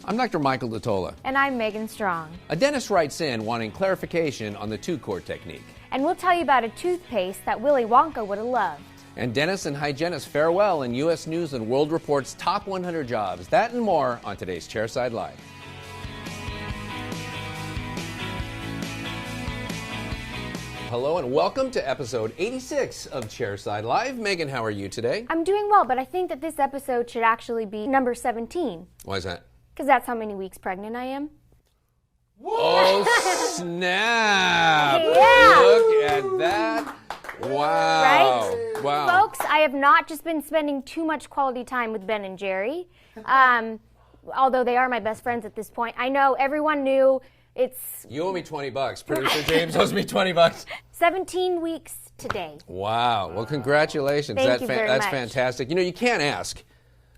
I'm Dr. Michael DeTola. And I'm Megan Strong. A dentist writes in wanting clarification on the two-core technique. And we'll tell you about a toothpaste that Willy Wonka would have loved. And dentists and hygienists fare well in U.S. News and World Report's top 100 jobs. That and more on today's Chairside Live. Hello and welcome to episode 86 of Chairside Live. Megan, how are you today? I'm doing well, but I think that this episode should actually be number 17. Why is that? Because that's how many weeks pregnant I am. Oh, snap! Yeah. Look at that. Wow. Right? Wow. Folks, I have not just been spending too much quality time with Ben and Jerry, although they are my best friends at this point. I know everyone knew it's... You owe me $20. Producer James owes me $20. 17 weeks today. Wow. Well, congratulations. Thank you very That's much. fantastic. You know, you can't ask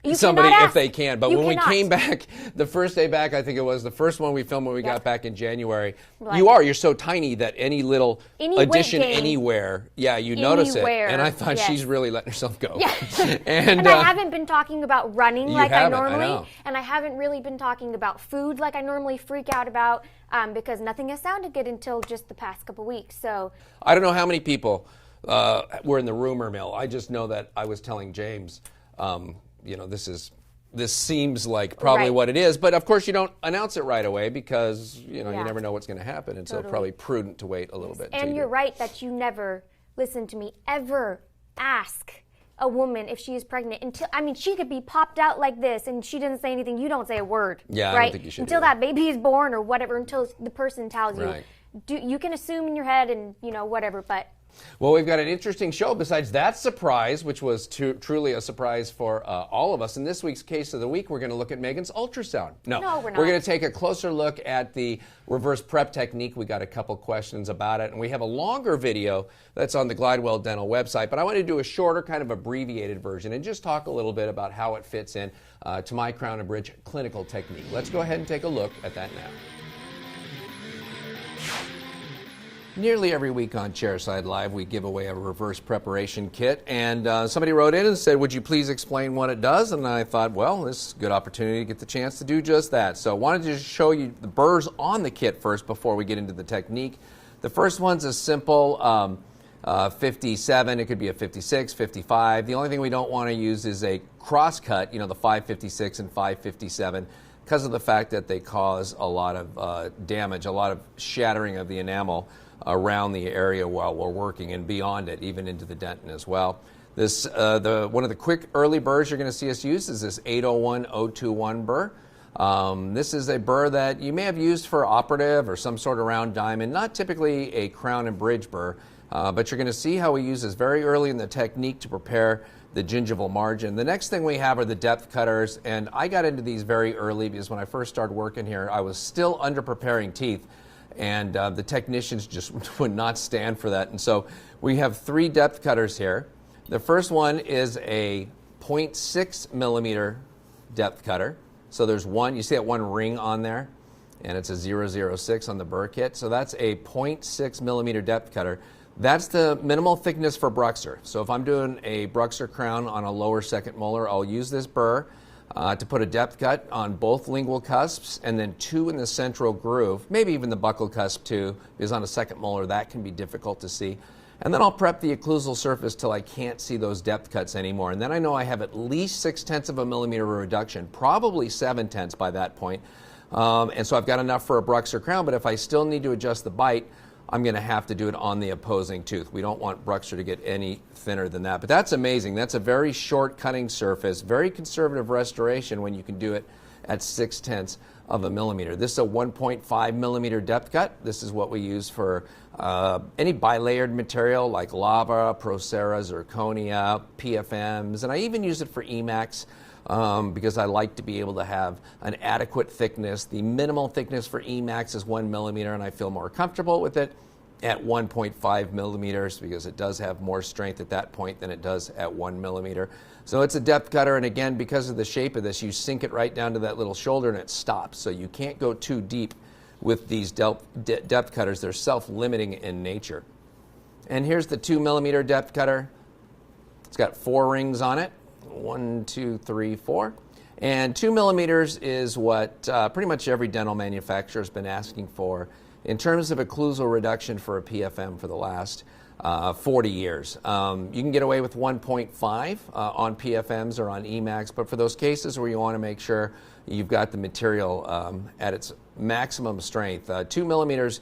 You somebody cannot if ask. they can. But You when cannot. we came back, the first day back, I think it was the first one we filmed when we got back in January. Right. You're so tiny that any little Any addition weight gain. anywhere, you notice it. Anywhere, And I thought yes. she's really letting herself go. Yeah. and I haven't been talking about running You like I haven't, I normally, know. and I haven't really been talking about food like I normally freak out about because nothing has sounded good until just the past couple weeks. So I don't know how many people were in the rumor mill. I just know that I was telling James, this seems like probably Right. what it is. But of course, you don't announce it right away because you Yeah. never know what's going to happen, and so Totally. probably prudent to wait a little bit. until and you you're do. right that you never listen to me ever ask a woman if she is pregnant until she could be popped out like this and she doesn't say anything. You don't say a word. Yeah, I right? don't think you should until either. that baby is born or whatever. Until the person tells Right. you. You can assume in your head and whatever, but. Well, we've got an interesting show besides that surprise, which was truly a surprise for all of us. In this week's Case of the Week, we're going to look at Megan's ultrasound. No, we're not. We're going to take a closer look at the reverse prep technique. We got a couple questions about it, and we have a longer video that's on the Glidewell Dental website. But I want to do a shorter, kind of abbreviated version and just talk a little bit about how it fits in to my Crown and Bridge clinical technique. Let's go ahead and take a look at that now. Nearly every week on Chairside Live, we give away a reverse preparation kit, and somebody wrote in and said, would you please explain what it does? And I thought, well, this is a good opportunity to get the chance to do just that. So I wanted to just show you the burrs on the kit first before we get into the technique. The first one's a simple 57. It could be a 56, 55. The only thing we don't want to use is a cross cut, the 556 and 557, because of the fact that they cause a lot of damage, a lot of shattering of the enamel around the area while we're working and beyond it, even into the dentin as well. This one of the quick early burrs you're going to see us use is this 801021 burr. This is a burr that you may have used for operative or some sort of round diamond, not typically a crown and bridge burr, but you're going to see how we use this very early in the technique to prepare the gingival margin. The next thing we have are the depth cutters, and I got into these very early because when I first started working here, I was still under preparing teeth. And the technicians just would not stand for that. And so we have 3 depth cutters here. The first one is a 0.6 millimeter depth cutter. So there's one, you see that one ring on there? And it's a 006 on the burr kit. So that's a 0.6 millimeter depth cutter. That's the minimal thickness for Bruxer. So if I'm doing a Bruxer crown on a lower second molar, I'll use this burr to put a depth cut on both lingual cusps and then 2 in the central groove, maybe even the buccal cusp too, because on a second molar that can be difficult to see. And then I'll prep the occlusal surface till I can't see those depth cuts anymore. And then I know I have at least 0.6 of a millimeter reduction, probably 0.7 by that point. And so I've got enough for a Bruxer crown, but if I still need to adjust the bite, I'm going to have to do it on the opposing tooth. We don't want Bruxer to get any thinner than that. But that's amazing. That's a very short cutting surface, very conservative restoration when you can do it at 0.6 of a millimeter. This is a 1.5 millimeter depth cut. This is what we use for any bilayered material like lava, Procera, zirconia, PFMs, and I even use it for Emacs. Because I like to be able to have an adequate thickness. The minimal thickness for Emacs is 1 millimeter, and I feel more comfortable with it at 1.5 millimeters because it does have more strength at that point than it does at 1 millimeter. So it's a depth cutter, and again, because of the shape of this, you sink it right down to that little shoulder and it stops. So you can't go too deep with these depth cutters. They're self-limiting in nature. And here's the 2 millimeter depth cutter. It's got 4 rings on it. 1, 2, 3, 4. And 2 millimeters is what pretty much every dental manufacturer has been asking for in terms of occlusal reduction for a PFM for the last 40 years. You can get away with 1.5 on PFMs or on EMAX, but for those cases where you want to make sure you've got the material at its maximum strength, 2 millimeters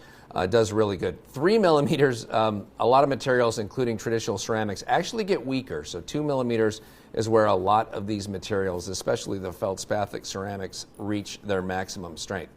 does really good. 3 millimeters, a lot of materials, including traditional ceramics, actually get weaker. So 2 millimeters is where a lot of these materials, especially the feldspathic ceramics, reach their maximum strength.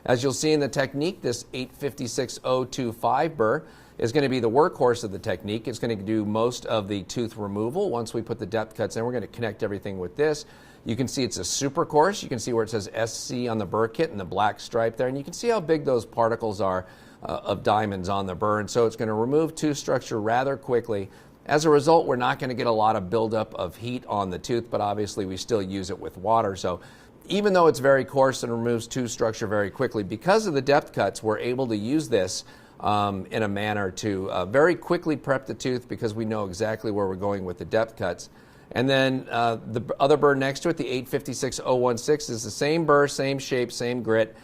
As you'll see in the technique, this 856.025 burr is going to be the workhorse of the technique. It's going to do most of the tooth removal. Once we put the depth cuts in, we're going to connect everything with this. You can see it's a super coarse. You can see where it says SC on the burr kit and the black stripe there. And you can see how big those particles are of diamonds on the burr. And so it's going to remove tooth structure rather quickly. As a result, we're not going to get a lot of buildup of heat on the tooth, but obviously we still use it with water. So even though it's very coarse and removes tooth structure very quickly, because of the depth cuts, we're able to use this in a manner to very quickly prep the tooth because we know exactly where we're going with the depth cuts. And then the other burr next to it, the 856.016, is the same burr, same shape, same grit,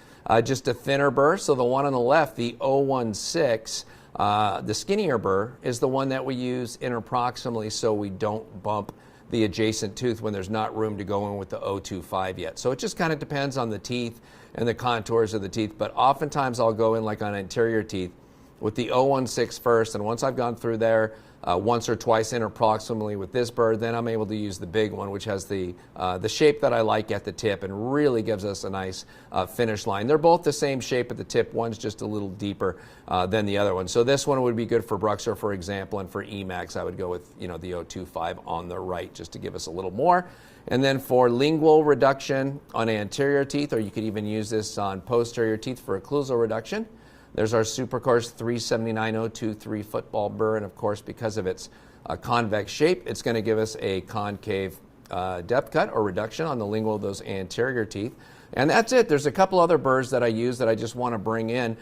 just a thinner burr. So the one on the left, the 016, the skinnier burr, is the one that we use interproximally so we don't bump the adjacent tooth when there's not room to go in with the 025 yet. So it just kind of depends on the teeth and the contours of the teeth, but oftentimes I'll go in like on anterior teeth with the 016 first, and once I've gone through there once or twice interproximally with this burr, then I'm able to use the big one, which has the shape that I like at the tip and really gives us a nice finish line. They're both the same shape at the tip. One's just a little deeper than the other one. So this one would be good for Bruxer, for example, and for EMAX, I would go with the 025 on the right just to give us a little more. And then for lingual reduction on anterior teeth, or you could even use this on posterior teeth for occlusal reduction, there's our super coarse 379.023 football burr, and of course, because of its convex shape, it's going to give us a concave depth cut or reduction on the lingual of those anterior teeth. And that's it. There's a couple other burrs that I use that I just want to bring in.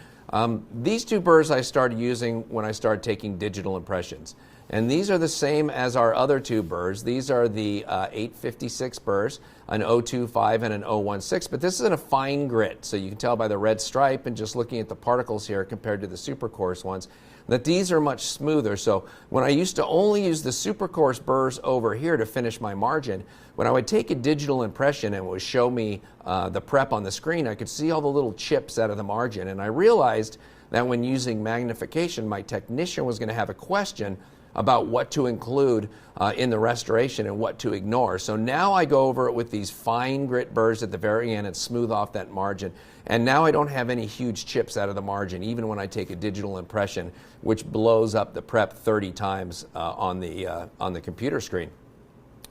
These two burrs I started using when I started taking digital impressions. And these are the same as our other two burrs. These are the 856 burrs, an 025 and an 016, but this is in a fine grit. So you can tell by the red stripe and just looking at the particles here compared to the super coarse ones that these are much smoother. So when I used to only use the super coarse burrs over here to finish my margin, when I would take a digital impression and it would show me the prep on the screen, I could see all the little chips out of the margin. And I realized that when using magnification, my technician was going to have a question about what to include in the restoration and what to ignore. So now I go over it with these fine grit burrs at the very end and smooth off that margin. And now I don't have any huge chips out of the margin, even when I take a digital impression, which blows up the prep 30 times on the computer screen.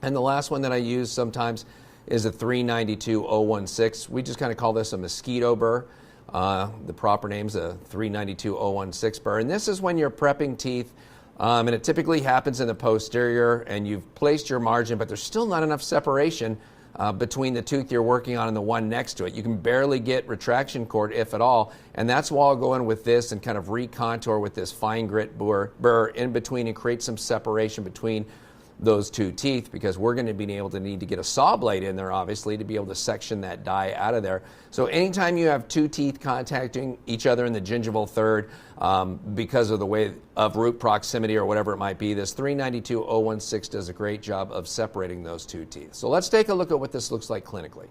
And the last one that I use sometimes is a 392.016. We just kind of call this a mosquito burr. The proper name's a 392.016 burr. And this is when you're prepping teeth. And it typically happens in the posterior, and you've placed your margin, but there's still not enough separation between the tooth you're working on and the one next to it. You can barely get retraction cord, if at all, and that's why I'll go in with this and kind of recontour with this fine grit burr in between and create some separation between those two teeth, because we're going to be able to need to get a saw blade in there, obviously, to be able to section that die out of there. So anytime you have two teeth contacting each other in the gingival third because of the way of root proximity or whatever it might be, this 392.016 does a great job of separating those two teeth. So let's take a look at what this looks like clinically.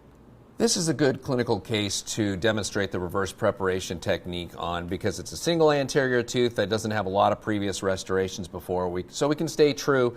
This is a good clinical case to demonstrate the reverse preparation technique on, because it's a single anterior tooth that doesn't have a lot of previous restorations before, so we can stay true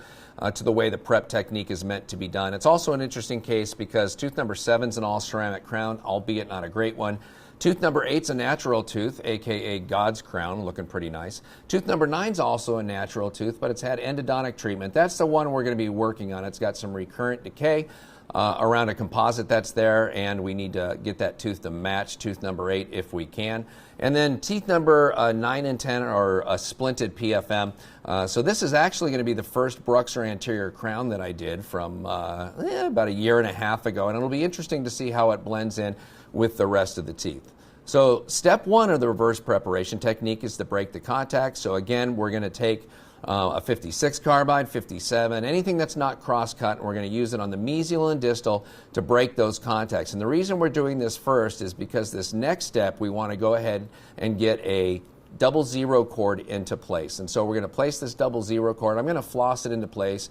to the way the prep technique is meant to be done. It's also an interesting case because tooth number 7 is an all ceramic crown, albeit not a great one. Tooth number 8 is a natural tooth, aka God's crown, looking pretty nice. Tooth number 9 is also a natural tooth, but it's had endodontic treatment. That's the one we're going to be working on. It's got some recurrent decay around a composite that's there, and we need to get that tooth to match tooth number 8 if we can. And then teeth number 9 and 10 are a splinted PFM. So this is actually going to be the first Bruxer anterior crown that I did from about a year and a half ago, and it'll be interesting to see how it blends in with the rest of the teeth. So step 1 of the reverse preparation technique is to break the contact. So again, we're going to take a 56 carbide, 57, anything that's not cross-cut, and we're going to use it on the mesial and distal to break those contacts. And the reason we're doing this first is because this next step, we want to go ahead and get a double zero cord into place. And so we're going to place this double zero cord. I'm going to floss it into place.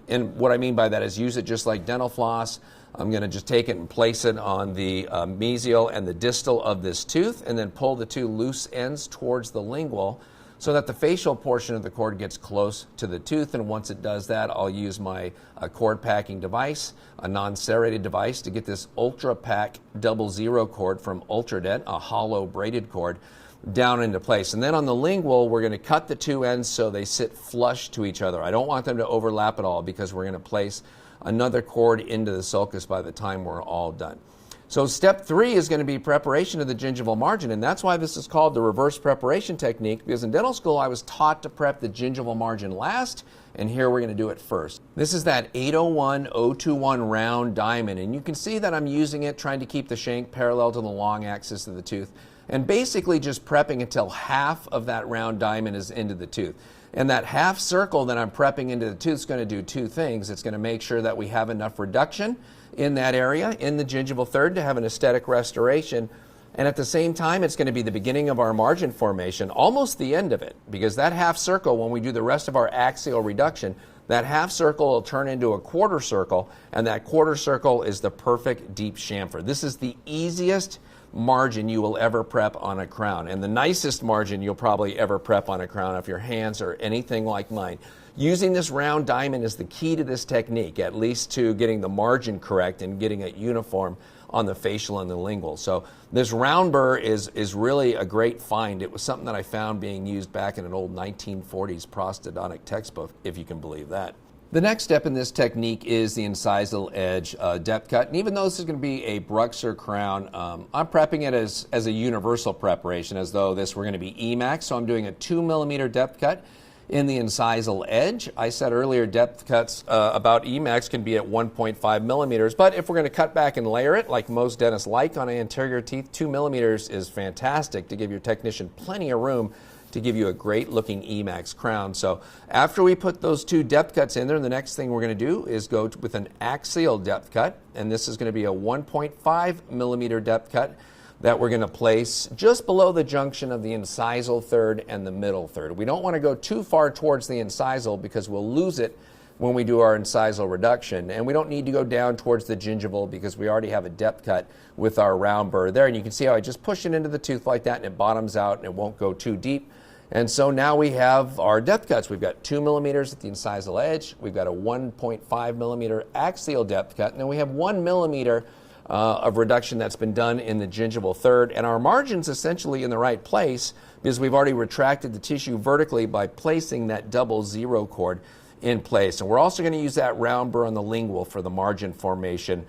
And what I mean by that is use it just like dental floss. I'm going to just take it and place it on the mesial and the distal of this tooth, and then pull the two loose ends towards the lingual so that the facial portion of the cord gets close to the tooth. And once it does that, I'll use my cord packing device, a non-serrated device, to get this Ultra Pack double zero cord from Ultradent, a hollow braided cord, down into place. And then on the lingual, we're going to cut the two ends so they sit flush to each other. I don't want them to overlap at all because we're going to place another cord into the sulcus by the time we're all done. So step 3 is going to be preparation of the gingival margin, and that's why this is called the reverse preparation technique, because in dental school I was taught to prep the gingival margin last, and here we're going to do it first. This is that 801-021 round diamond, and you can see that I'm using it trying to keep the shank parallel to the long axis of the tooth, and basically just prepping until half of that round diamond is into the tooth. And that half circle that I'm prepping into the tooth is going to do two things. It's going to make sure that we have enough reduction in that area, in the gingival third, to have an aesthetic restoration. And at the same time, it's going to be the beginning of our margin formation, almost the end of it, because that half circle, when we do the rest of our axial reduction, that half circle will turn into a quarter circle, and that quarter circle is the perfect deep chamfer. This is the easiest margin you will ever prep on a crown, and the nicest margin you'll probably ever prep on a crown if your hands are anything like mine. Using this round diamond is the key to this technique, at least to getting the margin correct and getting it uniform on the facial and the lingual. So this round burr is really a great find. It was something that I found being used back in an old 1940s prosthodontic textbook, if you can believe that. The next step in this technique is the incisal edge depth cut. And even though this is going to be a Bruxer crown, I'm prepping it as a universal preparation, as though this were going to be Emax. So I'm doing a 2mm depth cut in the incisal edge. I said earlier depth cuts about Emax can be at 1.5 millimeters, but if we're going to cut back and layer it, like most dentists like on anterior teeth, 2 millimeters is fantastic to give your technician plenty of room to give you a great looking Emax crown. So after we put those two depth cuts in there, the next thing we're going to do is go with an axial depth cut, and this is going to be a 1.5 millimeter depth cut that we're going to place just below the junction of the incisal third and the middle third. We don't want to go too far towards the incisal because we'll lose it when we do our incisal reduction, and we don't need to go down towards the gingival because we already have a depth cut with our round burr there. And you can see how I just push it into the tooth like that and it bottoms out and it won't go too deep. And so now we have our depth cuts. We've got 2 millimeters at the incisal edge, we've got a 1.5 millimeter axial depth cut, and then we have 1 millimeter of reduction that's been done in the gingival third, and our margin's essentially in the right place because we've already retracted the tissue vertically by placing that double zero cord in place. And we're also going to use that round burr on the lingual for the margin formation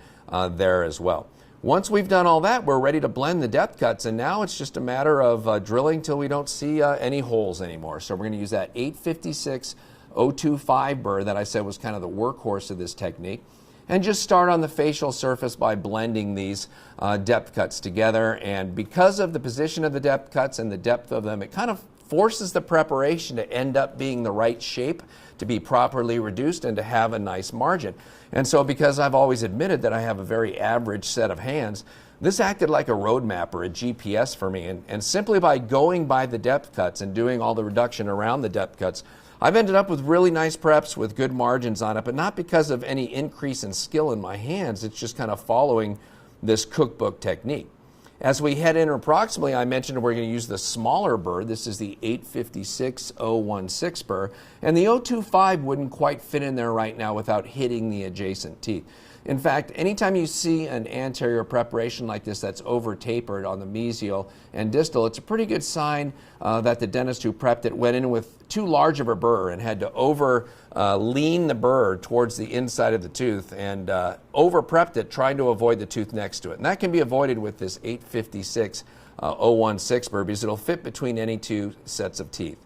there as well. Once we've done all that, we're ready to blend the depth cuts, and now it's just a matter of drilling till we don't see any holes anymore. So we're going to use that 856 025 burr that I said was kind of the workhorse of this technique, and just start on the facial surface by blending these depth cuts together. And because of the position of the depth cuts and the depth of them, it kind of forces the preparation to end up being the right shape, to be properly reduced, and to have a nice margin. And so because I've always admitted that I have a very average set of hands, this acted like a roadmap or a GPS for me. And simply by going by the depth cuts and doing all the reduction around the depth cuts, I've ended up with really nice preps with good margins on it, but not because of any increase in skill in my hands. It's just kind of following this cookbook technique. As we head in approximately, I mentioned we're going to use the smaller burr. This is the 856 016 burr, and the 025 wouldn't quite fit in there right now without hitting the adjacent teeth. In fact, anytime you see an anterior preparation like this that's over tapered on the mesial and distal, it's a pretty good sign that the dentist who prepped it went in with too large of a burr and had to over lean the burr towards the inside of the tooth and over prepped it, trying to avoid the tooth next to it. And that can be avoided with this 856 016 burr because it'll fit between any two sets of teeth.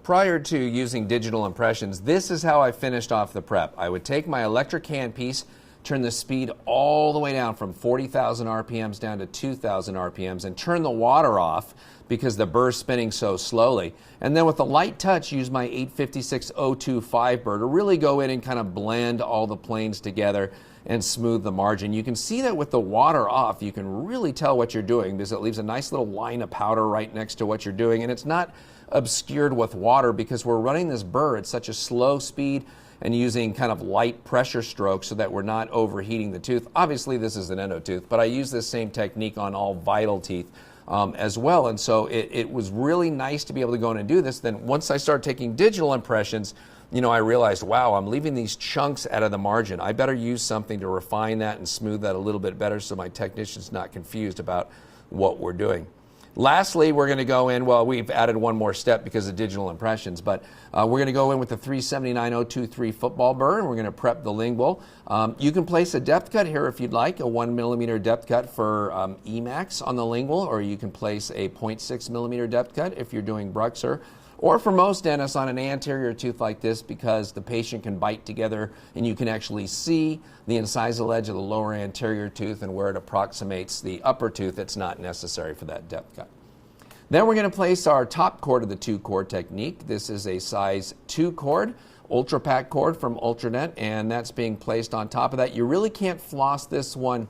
Prior to using digital impressions, this is how I finished off the prep. I would take my electric handpiece, turn the speed all the way down from 40,000 RPMs down to 2,000 RPMs, and turn the water off because the burr's spinning so slowly. And then with a light touch, use my 856-025 burr to really go in and kind of blend all the planes together and smooth the margin. You can see that with the water off, you can really tell what you're doing because it leaves a nice little line of powder right next to what you're doing, and it's not obscured with water because we're running this burr at such a slow speed and using kind of light pressure strokes so that we're not overheating the tooth. Obviously, this is an endo tooth, but I use this same technique on all vital teeth as well. And so it was really nice to be able to go in and do this. Then once I started taking digital impressions, I realized, wow, I'm leaving these chunks out of the margin. I better use something to refine that and smooth that a little bit better so my technician's not confused about what we're doing. Lastly, we're going to go in, well, we've added one more step because of digital impressions, but we're going to go in with the 379-023 football burr, and we're going to prep the lingual. You can place a depth cut here if you'd like, a 1 millimeter depth cut for Emax on the lingual, or you can place a 0.6 millimeter depth cut if you're doing Bruxer, or for most dentists on an anterior tooth like this because the patient can bite together and you can actually see the incisal edge of the lower anterior tooth and where it approximates the upper tooth. It's not necessary for that depth cut. Then we're going to place our top cord of the 2-cord technique. This is a size 2 cord, Ultra Pack cord from Ultranet, and that's being placed on top of that. You really can't floss this one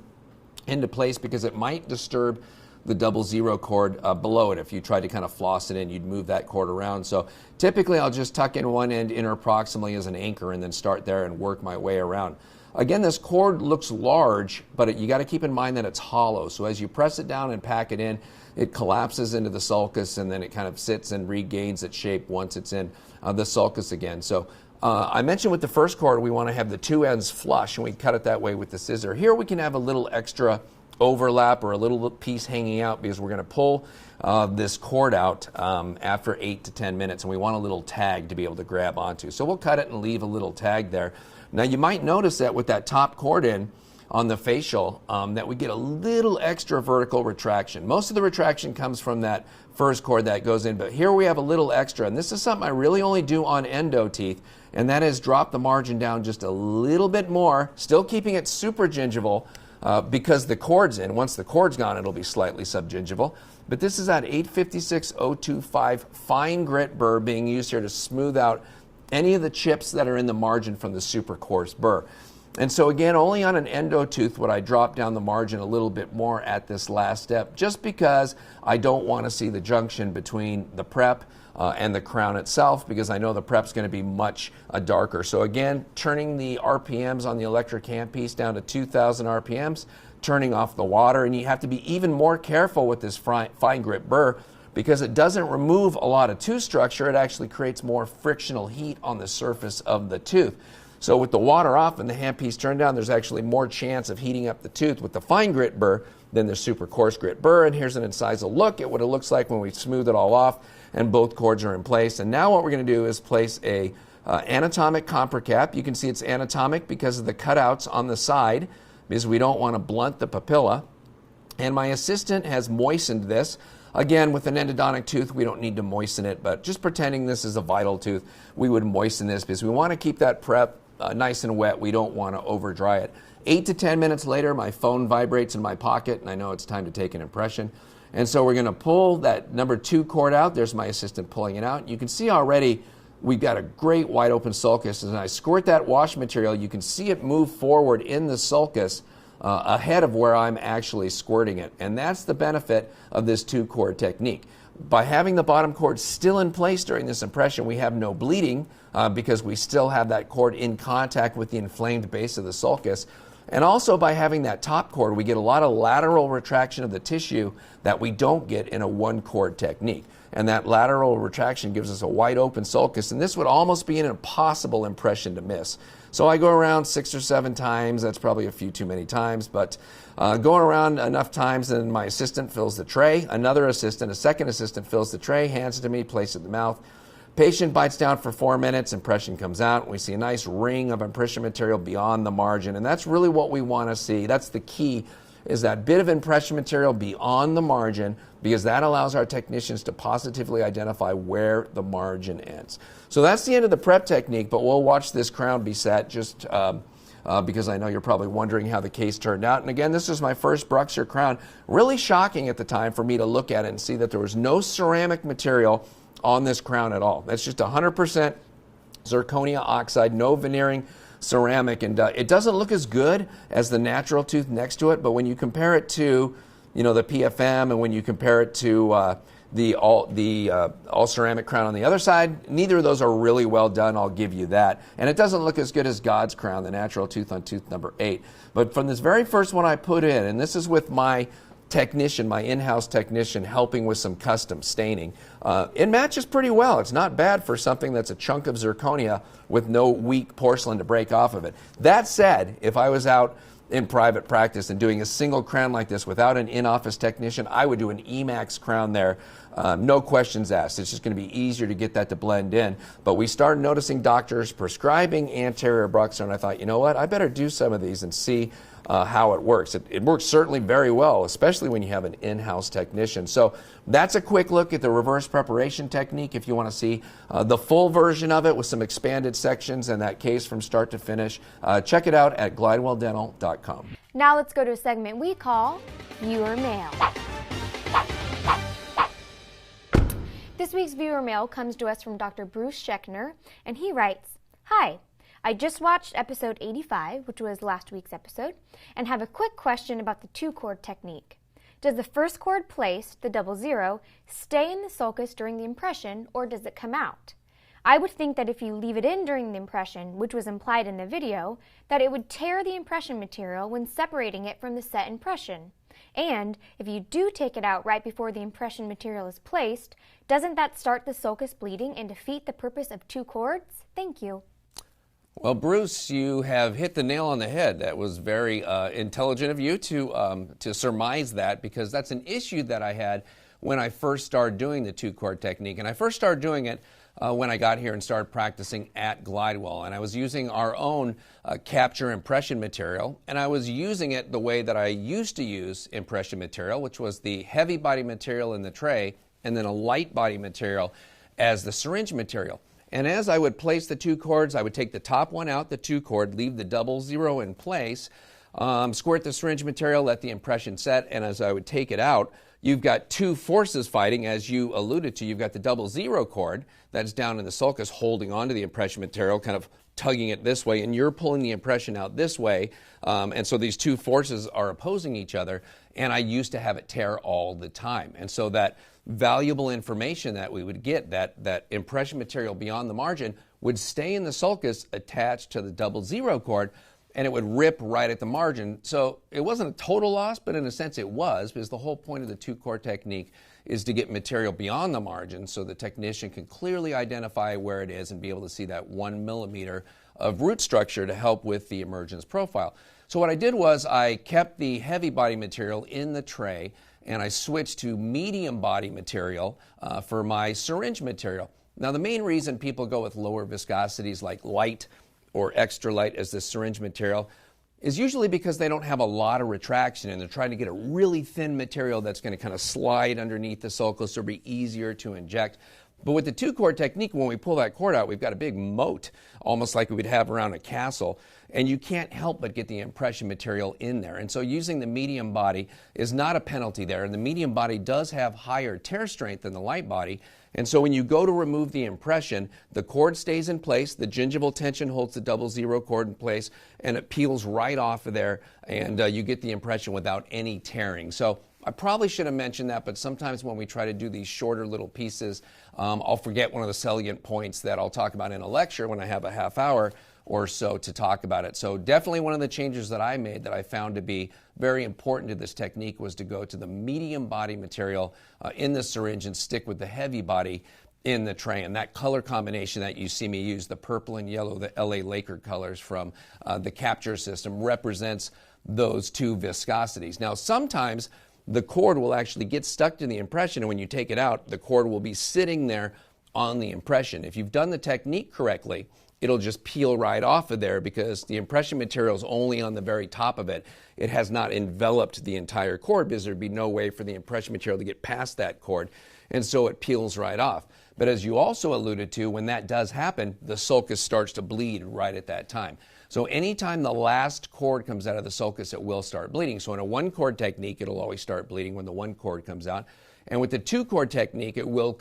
into place because it might disturb the 00 cord below it. If you tried to kind of floss it in, you'd move that cord around. So typically I'll just tuck in one end interproximally as an anchor and then start there and work my way around. Again, this cord looks large, but you got to keep in mind that it's hollow. So as you press it down and pack it in, it collapses into the sulcus and then it kind of sits and regains its shape once it's in the sulcus again. So I mentioned with the first cord we want to have the two ends flush, and we cut it that way with the scissor. Here we can have a little extra overlap or a little piece hanging out because we're going to pull this cord out after 8 to 10 minutes, and we want a little tag to be able to grab onto. So we'll cut it and leave a little tag there. Now you might notice that with that top cord in on the facial that we get a little extra vertical retraction. Most of the retraction comes from that first cord that goes in, but here we have a little extra, and this is something I really only do on endo teeth, and that is drop the margin down just a little bit more, still keeping it super gingival, because the cord's in. Once the cord's gone, it'll be slightly subgingival. But this is that 856-025 fine grit burr being used here to smooth out any of the chips that are in the margin from the super coarse burr. And so again, only on an endo tooth would I drop down the margin a little bit more at this last step, just because I don't want to see the junction between the prep and the crown itself, because I know the prep's going to be much darker. So again, turning the RPMs on the electric handpiece down to 2,000 RPMs, turning off the water, and you have to be even more careful with this fine grit burr because it doesn't remove a lot of tooth structure. It actually creates more frictional heat on the surface of the tooth. So with the water off and the handpiece turned down, there's actually more chance of heating up the tooth with the fine grit burr than the super coarse grit burr. And here's an incisal look at what it looks like when we smooth it all off and both cords are in place. And now what we're going to do is place a anatomic compra cap. You can see it's anatomic because of the cutouts on the side, because we don't want to blunt the papilla. And my assistant has moistened this. Again, with an endodontic tooth, we don't need to moisten it, but just pretending this is a vital tooth, we would moisten this because we want to keep that prep nice and wet. We don't want to over dry it. 8 to 10 minutes later, my phone vibrates in my pocket, and I know it's time to take an impression. And so we're going to pull that number 2 cord out. There's my assistant pulling it out. You can see already we've got a great wide open sulcus. As I squirt that wash material, you can see it move forward in the sulcus ahead of where I'm actually squirting it. And that's the benefit of this 2-cord technique. By having the bottom cord still in place during this impression, we have no bleeding because we still have that cord in contact with the inflamed base of the sulcus. And also by having that top cord, we get a lot of lateral retraction of the tissue that we don't get in a 1-cord technique. And that lateral retraction gives us a wide open sulcus, and this would almost be an impossible impression to miss. So I go around 6 or 7 times. That's probably a few too many times, but going around enough times, and my assistant fills the tray. Another assistant, a second assistant, fills the tray, hands it to me, places it in the mouth. Patient bites down for 4 minutes, impression comes out, and we see a nice ring of impression material beyond the margin, and that's really what we want to see. That's the key, is that bit of impression material beyond the margin, because that allows our technicians to positively identify where the margin ends. So that's the end of the prep technique, but we'll watch this crown be set just because I know you're probably wondering how the case turned out. And again, this was my first Bruxer crown. Really shocking at the time for me to look at it and see that there was no ceramic material on this crown at all. That's just 100% zirconia oxide, no veneering ceramic, and it doesn't look as good as the natural tooth next to it, but when you compare it to, the PFM, and when you compare it to the all ceramic crown on the other side, neither of those are really well done, I'll give you that. And it doesn't look as good as God's crown, the natural tooth on tooth number 8. But from this very first one I put in, and this is with my technician, my in-house technician, helping with some custom staining. It matches pretty well. It's not bad for something that's a chunk of zirconia with no weak porcelain to break off of it. That said, if I was out in private practice and doing a single crown like this without an in-office technician, I would do an Emax crown there. No questions asked. It's just going to be easier to get that to blend in. But we started noticing doctors prescribing anterior Bruxer, and I thought, you know what, I better do some of these and see how it works. It works certainly very well, especially when you have an in-house technician. So that's a quick look at the reverse preparation technique. If you want to see the full version of it with some expanded sections and that case from start to finish, check it out at glidewelldental.com. Now let's go to a segment we call Viewer Mail. This week's Viewer Mail comes to us from Dr. Bruce Schechner, and he writes, "Hi. I just watched episode 85, which was last week's episode, and have a quick question about the 2-chord technique. Does the first chord placed, the 00, stay in the sulcus during the impression, or does it come out? I would think that if you leave it in during the impression, which was implied in the video, that it would tear the impression material when separating it from the set impression. And if you do take it out right before the impression material is placed, doesn't that start the sulcus bleeding and defeat the purpose of 2 chords? Thank you." Well, Bruce, you have hit the nail on the head. That was very intelligent of you to surmise that, because that's an issue that I had when I first started doing the 2-chord technique. And I first started doing it when I got here and started practicing at Glidewell. And I was using our own capture impression material, and I was using it the way that I used to use impression material, which was the heavy body material in the tray and then a light body material as the syringe material. And as I would place the 2 chords, I would take the top one out, the 2 chord, leave the 00 in place, squirt the syringe material, let the impression set, and as I would take it out, you've got 2 forces fighting, as you alluded to. You've got the 00 chord that's down in the sulcus holding onto the impression material, kind of tugging it this way, and you're pulling the impression out this way, and so these 2 forces are opposing each other, and I used to have it tear all the time. And so that valuable information that we would get, that impression material beyond the margin, would stay in the sulcus attached to the 00 chord, and it would rip right at the margin. So it wasn't a total loss, but in a sense it was, because the whole point of the 2-chord technique is to get material beyond the margin so the technician can clearly identify where it is and be able to see that 1 millimeter of root structure to help with the emergence profile. So what I did was I kept the heavy body material in the tray, and I switched to medium body material for my syringe material. Now, the main reason people go with lower viscosities like light or extra light as the syringe material is usually because they don't have a lot of retraction and they're trying to get a really thin material that's going to kind of slide underneath the sulcus or be easier to inject. But with the 2-chord technique, when we pull that cord out, we've got a big moat, almost like we would have around a castle, and you can't help but get the impression material in there. And so using the medium body is not a penalty there, and the medium body does have higher tear strength than the light body. And so when you go to remove the impression, the cord stays in place, the gingival tension holds the 00 cord in place, and it peels right off of there, and you get the impression without any tearing. So I probably should have mentioned that, but sometimes when we try to do these shorter little pieces, I'll forget one of the salient points that I'll talk about in a lecture when I have a half hour or so to talk about it. So definitely one of the changes that I made that I found to be very important to this technique was to go to the medium body material in the syringe and stick with the heavy body in the tray. And that color combination that you see me use, the purple and yellow, the LA Laker colors from the capture system, represents those 2 viscosities. Now, sometimes the cord will actually get stuck to the impression, and when you take it out, the cord will be sitting there on the impression. If you've done the technique correctly, it'll just peel right off of there because the impression material is only on the very top of it. It has not enveloped the entire cord because there'd be no way for the impression material to get past that cord, and so it peels right off. But as you also alluded to, when that does happen, the sulcus starts to bleed right at that time. So anytime the last cord comes out of the sulcus, it will start bleeding. So in a 1-cord technique, it'll always start bleeding when the 1 cord comes out. And with the 2-cord technique, it will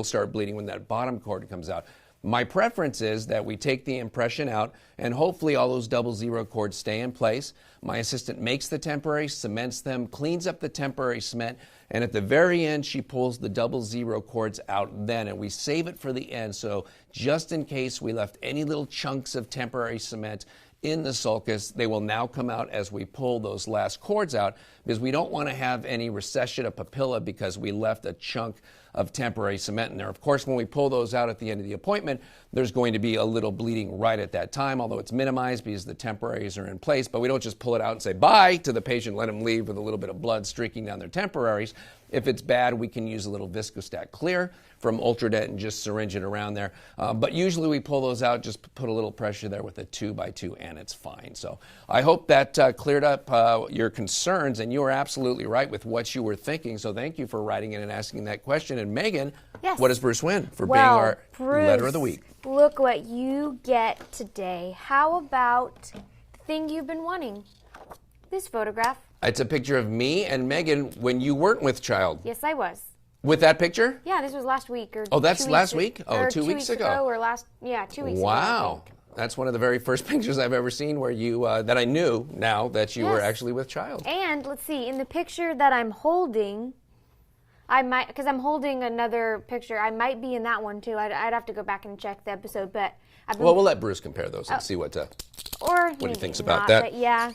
start bleeding when that bottom cord comes out. My preference is that we take the impression out and hopefully all those 00 cords stay in place. My assistant makes the temporary, cements them, cleans up the temporary cement, and at the very end she pulls the 00 cords out then, and we save it for the end. So just in case we left any little chunks of temporary cement in the sulcus, they will now come out as we pull those last cords out, because we don't want to have any recession of papilla because we left a chunk of temporary cement in there. Of course, when we pull those out at the end of the appointment, there's going to be a little bleeding right at that time, although it's minimized because the temporaries are in place. But we don't just pull it out and say bye to the patient, let them leave with a little bit of blood streaking down their temporaries. If it's bad, we can use a little Viscostat Clear from Ultradent and just syringe it around there. But usually we pull those out, just put a little pressure there with a 2x2, and it's fine. So I hope that cleared up your concerns, and you were absolutely right with what you were thinking. So thank you for writing in and asking that question. And Megan, yes. What does Bruce win for being our Bruce, letter of the week? Look what you get today. How about the thing you've been wanting? This photograph. It's a picture of me and Megan when you weren't with child. Yes, I was. With that picture? Yeah, this was last week. Oh, that's last week? Oh, 2 weeks ago. Or 2 weeks ago. Wow. That's one of the very first pictures I've ever seen where you, that I knew now that you were actually with child. And let's see, in the picture that I'm holding, I might, because I'm holding another picture, I might be in that one too. I'd have to go back and check the episode, but well, we'll let Bruce compare those and see what he thinks about that. But yeah.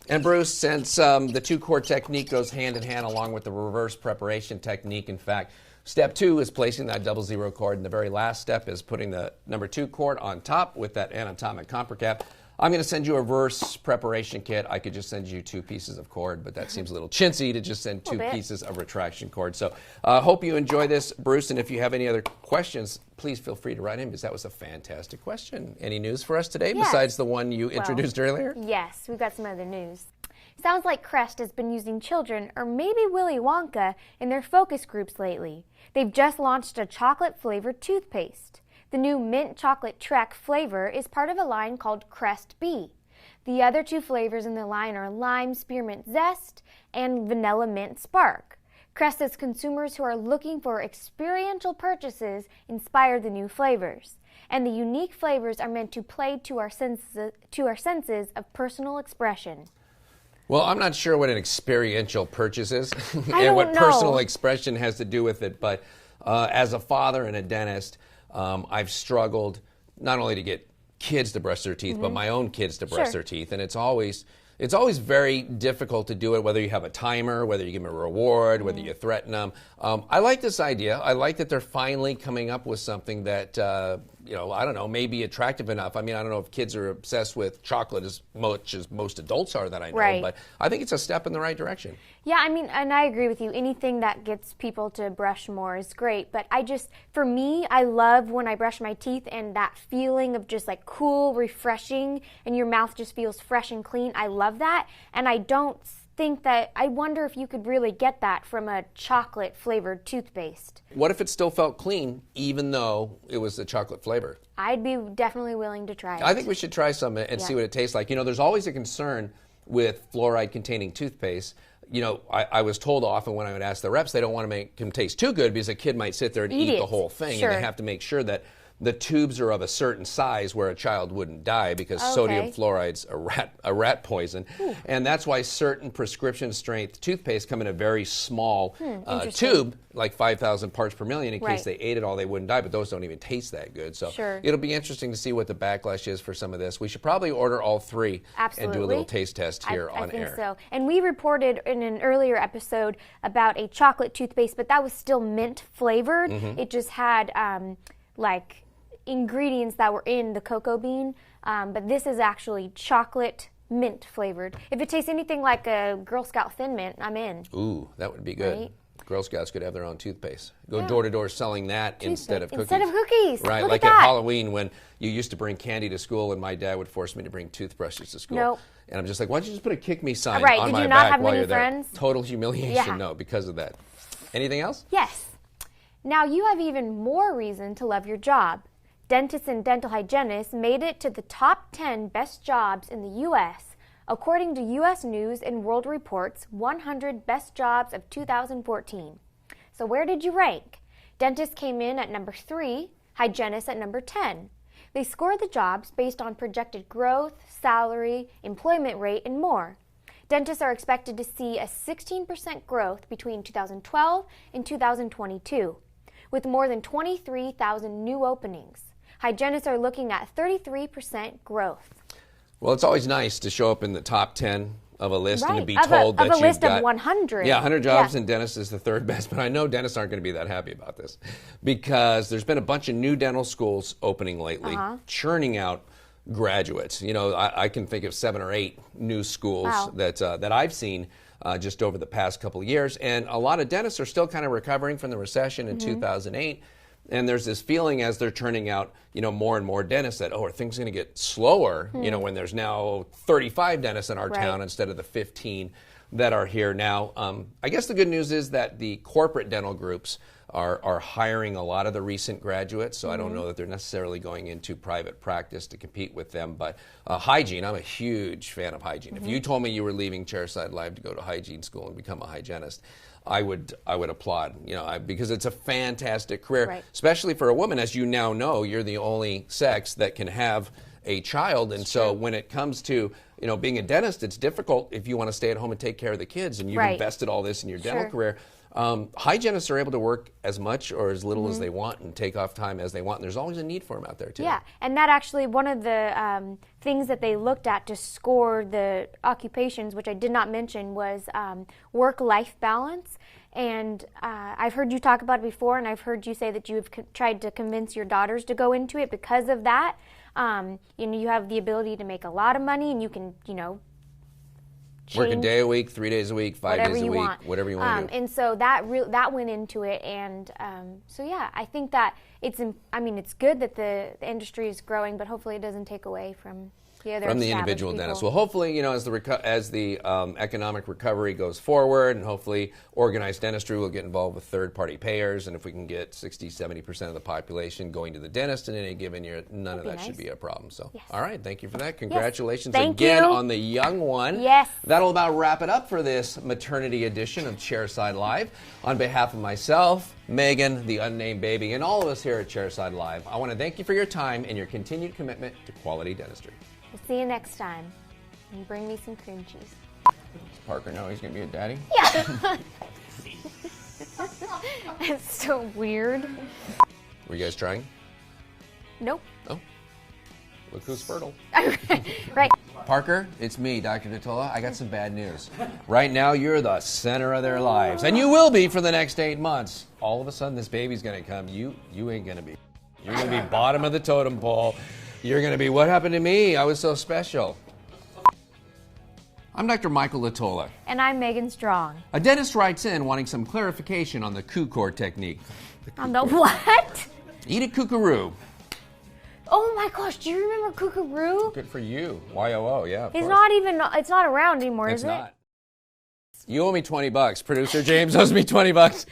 And Bruce, since the 2-cord technique goes hand in hand along with the reverse preparation technique, in fact, step 2 is placing that 00 cord, and the very last step is putting the number 2 cord on top with that anatomic comper cap. I'm going to send you a reverse preparation kit. I could just send you 2 pieces of cord, but that seems a little chintzy to just send 2 pieces of retraction cord. So hope you enjoy this, Bruce, and if you have any other questions, please feel free to write in, because that was a fantastic question. Any news for us today besides the one you introduced earlier? Yes, we've got some other news. Sounds like Crest has been using children, or maybe Willy Wonka, in their focus groups lately. They've just launched a chocolate-flavored toothpaste. The new mint chocolate Trek flavor is part of a line called Crest B. The other 2 flavors in the line are lime spearmint zest and vanilla mint spark. Crest says consumers who are looking for experiential purchases inspire the new flavors, and the unique flavors are meant to play to our senses of personal expression. Well, I'm not sure what an experiential purchase is and what personal expression has to do with it, but as a father and a dentist, I've struggled not only to get kids to brush their teeth, but my own kids to brush their teeth, and it's always very difficult to do it, whether you have a timer, whether you give them a reward, whether you threaten them. I like this idea. I like that they're finally coming up with something that, I don't know, may be attractive enough. I mean, I don't know if kids are obsessed with chocolate as much as most adults are that I know, but I think it's a step in the right direction. Yeah, I mean, and I agree with you. Anything that gets people to brush more is great, but for me, I love when I brush my teeth and that feeling of just like cool, refreshing, and your mouth just feels fresh and clean. I love that, and I wonder if you could really get that from a chocolate-flavored toothpaste. What if it still felt clean, even though it was a chocolate flavor? I'd be definitely willing to try it. I think we should try some and see what it tastes like. You know, there's always a concern with fluoride-containing toothpaste. You know, I was told often when I would ask the reps, they don't want to make them taste too good because a kid might sit there and eat the whole thing, and they have to make sure that the tubes are of a certain size where a child wouldn't die, because sodium fluoride's a rat poison. And that's why certain prescription strength toothpaste come in a very small tube, like 5,000 parts per million, in case they ate it all, they wouldn't die, but those don't even taste that good. So it'll be interesting to see what the backlash is for some of this. We should probably order all 3 and do a little taste test here on air. I think so. And we reported in an earlier episode about a chocolate toothpaste, but that was still mint flavored. It just had like ingredients that were in the cocoa bean, but this is actually chocolate mint flavored. If it tastes anything like a Girl Scout Thin Mint, I'm in. Ooh, that would be good. Right? Girl Scouts could have their own toothpaste. Go door to door selling that instead of cookies. Instead of cookies. Right, Look like at Halloween when you used to bring candy to school and my dad would force me to bring toothbrushes to school. Nope. And I'm just like, why don't you just put a kick me sign on my back while you're there? Did you not have many friends? Total humiliation, no, because of that. Anything else? Yes. Now you have even more reason to love your job. Dentists and dental hygienists made it to the top 10 best jobs in the U.S., according to U.S. News and World Report's 100 Best Jobs of 2014. So where did you rank? Dentists came in at number 3, hygienists at number 10. They scored the jobs based on projected growth, salary, employment rate, and more. Dentists are expected to see a 16% growth between 2012 and 2022, with more than 23,000 new openings. Hygienists are looking at 33% growth. Well, it's always nice to show up in the top 10 of a list and to be Of told that a you've list got of 100. Yeah, 100 jobs and dentists is the third best, but I know dentists aren't going to be that happy about this because there's been a bunch of new dental schools opening lately, churning out graduates. You know, I can think of 7 or 8 new schools that I've seen just over the past couple of years, and a lot of dentists are still kind of recovering from the recession in 2008. And there's this feeling as they're turning out, you know, more and more dentists that, are things going to get slower, you know, when there's now 35 dentists in our town instead of the 15 that are here now. I guess the good news is that the corporate dental groups are hiring a lot of the recent graduates, so I don't know that they're necessarily going into private practice to compete with them. But hygiene, I'm a huge fan of hygiene. If you told me you were leaving Chairside Live to go to hygiene school and become a hygienist, I would applaud, you know, because it's a fantastic career, especially for a woman. As you now know, you're the only sex that can have a child, and so when it comes to, you know, being a dentist, it's difficult if you want to stay at home and take care of the kids, and you've invested all this in your dental career. Hygienists are able to work as much or as little as they want and take off time as they want, and there's always a need for them out there too. Yeah, and that actually, one of the things that they looked at to score the occupations, which I did not mention, was work-life balance. And I've heard you talk about it before, and I've heard you say that you've tried to convince your daughters to go into it because of that. You know, you have the ability to make a lot of money, and you can, you know, work a day a week, 3 days a week, 5 days a week, whatever you want to do. And so that went into it, and so yeah, I think that it's good that the industry is growing, but hopefully it doesn't take away from the individual people. dentist. Well, hopefully, you know, as the economic recovery goes forward, and hopefully organized dentistry will get involved with third-party payers, and if we can get 60-70% of the population going to the dentist in any given year, none of that should be a problem. So, all right, thank you for that. Congratulations again on the young one. Yes. That'll about wrap it up for this maternity edition of Chairside Live. On behalf of myself, Megan, the unnamed baby, and all of us here at Chairside Live, I want to thank you for your time and your continued commitment to quality dentistry. We'll see you next time. And bring me some cream cheese. Does Parker know he's going to be a daddy? Yeah. It's so weird. Were you guys trying? Nope. Oh. Look who's fertile. Right. Parker, it's me, Dr. Datola. I got some bad news. Right now, you're the center of their lives. And you will be for the next 8 months. All of a sudden, this baby's going to come. You ain't going to be. You're going to be bottom of the totem pole. You're going to be, what happened to me? I was so special. I'm Dr. Michael Latola. And I'm Megan Strong. A dentist writes in wanting some clarification on the Kukor technique. On the what? Eat a kookaroo. Oh my gosh, do you remember Kookaroo? Good for you. Y-O-O, yeah. It's not around anymore, is it? It's not. You owe me $20. Producer James owes me $20.